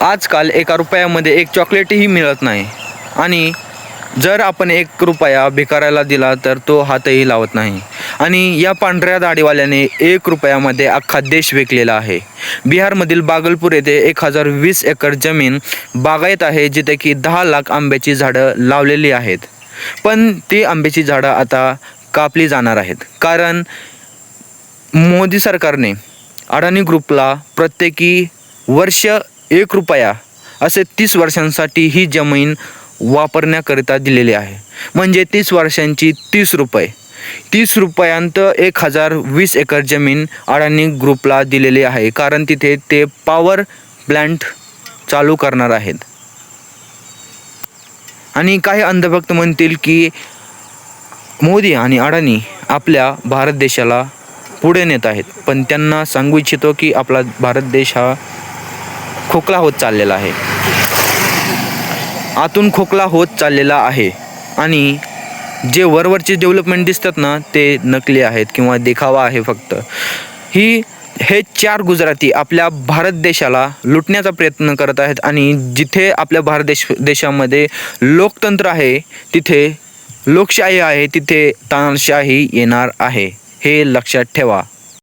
आजकाल एका रुपयामध्ये एक चॉकलेटही मिळत नाही आणि जर आपण 1 रुपया भिकाऱ्याला दिला तर तो हातही लावत नाही. आणि या पांढऱ्या दाढीवाल्याने 1 रुपयामध्ये अख्खा देश विकलेला आहे. बिहारमधील भागलपूर येथे 1020 एकर जमीन बागायत आहे, जिथे की 10 लाख आंब्याची झाडं लावलेली आहेत. पण ती आंब्याची झाडं आता कापली जाणार आहेत, कारण मोदी सरकारने अडाणी ग्रुपला प्रत्येकी वर्ष 1 रुपया असे 30 वर्षांसाठी ही जमीन वापरण्याकरिता दिलेली आहे. म्हणजे 30 वर्षांची 30 रुपये, 30 रुपयांत 1020 एकर जमीन अडाणी ग्रुपला दिलेली आहे, कारण तिथे ते पॉवर प्लांट चालू करणार आहेत. आणि काही अंधभक्त म्हणतील की मोदी आणि अडाणी आपल्या भारत देशाला पुढे नेत आहेत, पण त्यांना सांगू इच्छितो की आपला भारत देश हा खोकला होत चाललेला आहे, आतून खोकला होत चाललेला आहे. आणि जे वरवरचे डेव्हलपमेंट दिसतात ना, ते नकली आहेत किंवा देखावा आहे फक्त. हे 4 गुजराती आपल्या भारत देशाला लुटण्याचा प्रयत्न करत आहेत. आणि जिथे आपल्या भारत देशामध्ये लोकतंत्र आहे, तिथे लोकशाही आहे, तिथे तानाशाही येणार आहे, हे लक्षात ठेवा.